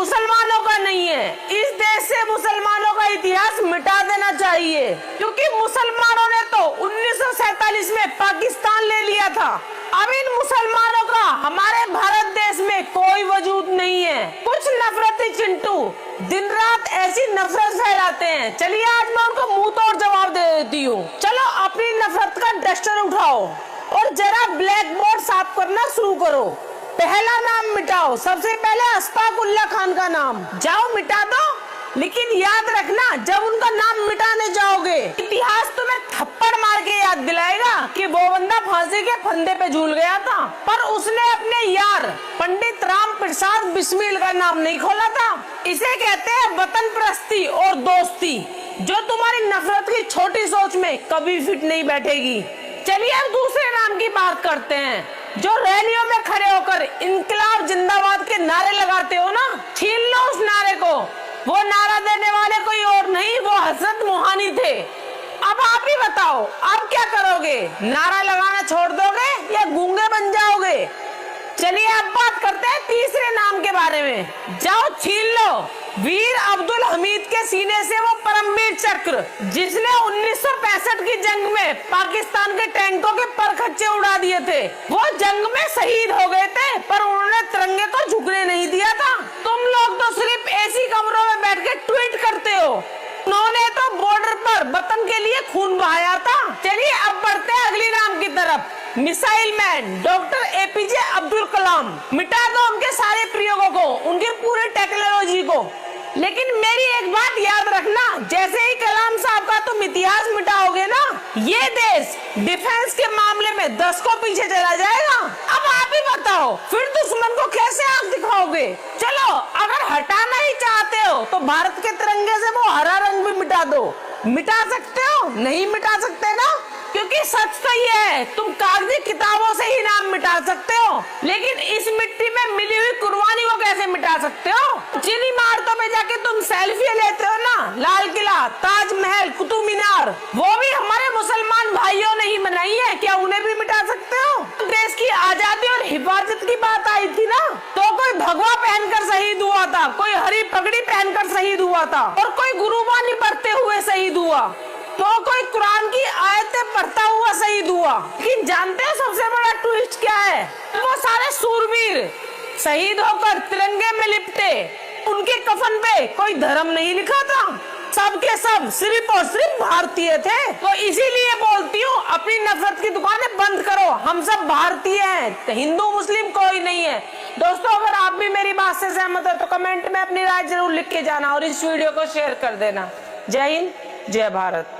मुसलमानों का नहीं है। इस देश से मुसलमानों का इतिहास मिटा देना चाहिए, क्योंकि मुसलमानों ने तो 1947 में पाकिस्तान ले लिया था। अब इन मुसलमानों का हमारे भारत देश में कोई वजूद नहीं है। कुछ नफरती चिंटू दिन रात ऐसी नफरत फैलाते हैं। चलिए आज मैं उनको मुंह तोड़ जवाब दे देती हूँ। चलो अपनी नफरत का डस्टर उठाओ और जरा ब्लैक बोर्ड साफ करना शुरू करो। पहला नाम मिटाओ। सबसे पहले अशफाक उल्लाह खान का नाम जाओ मिटा दो, लेकिन याद रखना जब उनका नाम मिटाने जाओगे इतिहास तुम्हें थप्पड़ मार के याद दिलाएगा कि वो बंदा फांसी के फंदे पे झूल गया था, पर उसने अपने यार पंडित राम प्रसाद बिस्मिल का नाम नहीं खोला था। इसे कहते हैं वतन परस्ती और दोस्ती, जो तुम्हारी नफरत की छोटी सोच में कभी फिट नहीं बैठेगी। चलिए अब दूसरे नाम की बात करते हैं, जो रैलियों में खड़े होकर इनकलाब जिंदाबाद के नारे लगाते हो ना, छीन लो उस नारे को। वो नारा देने वाले कोई और नहीं, वो हजरत मोहानी थे। अब आप ही बताओ, आप क्या करोगे? नारा लगाना छोड़ दोगे या गूंगे बन जाओगे? चलिए अब बात करते हैं तीसरे नाम के बारे में। जाओ छीन लो वीर अब्दुल हमीद के सीने से वो परमवीर चक्र, जिसने 1965 की जंग में पाकिस्तान के टैंकों के परखच्चे उड़ा दिए थे। वो जंग में शहीद हो गए थे, पर उन्होंने तिरंगे को झुकने नहीं दिया था। तुम लोग तो सिर्फ एसी कमरों में बैठ के ट्वीट करते हो, उन्होंने तो बॉर्डर पर वतन के लिए खून बहाया था। चलिए अब बढ़ते हैं अगली नाम की तरफ। Missile man doctor APJ Abdul Kalam. मिटा दो उनके सारे प्रयोगों को, उनकी पूरी टेक्नोलॉजी को, लेकिन मेरी एक बात याद रखना, जैसे ही कलाम साहब का तुम इतिहास मिटाओगे ना, ये देश डिफेंस के मामले में 10 को पीछे चला जाएगा। अब आप ही बताओ फिर दुश्मन को कैसे आंख दिखाओगे? चलो अगर हटाना ही चाहते हो तो भारत के तिरंगे से वो हरा रंग भी मिटा दो। मिटा सकते हो? नहीं मिटा सकते ना, क्योंकि सच तो ये है तुम कागजी किताबों से ही नाम मिटा सकते हो, लेकिन इस मिट्टी में मिली हुई कुर्बानी को कैसे मिटा सकते हो? जिन इमारतों में जाके तुम सेल्फी लेते हो ना, लाल किला, ताजमहल, कुतुब मीनार, वो भी हमारे मुसलमान भाइयों ने ही बनाई है, क्या उन्हें भी मिटा सकते हो? देश की आजादी और हिफाजत की बात आई थी ना, तो कोई भगवा पहनकर शहीद हुआ था, कोई हरी पगड़ी पहनकर शहीद हुआ था, और कोई गुरुबानी पढ़ते हुए शहीद हुआ, तो कोई कुरान की आयतें पढ़ता हुआ शहीद हुआ। लेकिन जानते हैं सबसे बड़ा ट्विस्ट क्या है? वो सारे सूरवीर शहीद होकर तिरंगे में लिपटे, उनके कफन पे कोई धर्म नहीं लिखा था, सब के सब सिर्फ और सिर्फ भारतीय थे। तो इसीलिए बोलती हूँ अपनी नफरत की दुकानें बंद करो, हम सब भारतीय हैं, तो हिंदू मुस्लिम कोई नहीं है। दोस्तों अगर आप भी मेरी बात से सहमत हो तो कमेंट में अपनी राय जरूर लिख के जाना और इस वीडियो को शेयर कर देना। जय हिंद, जय भारत।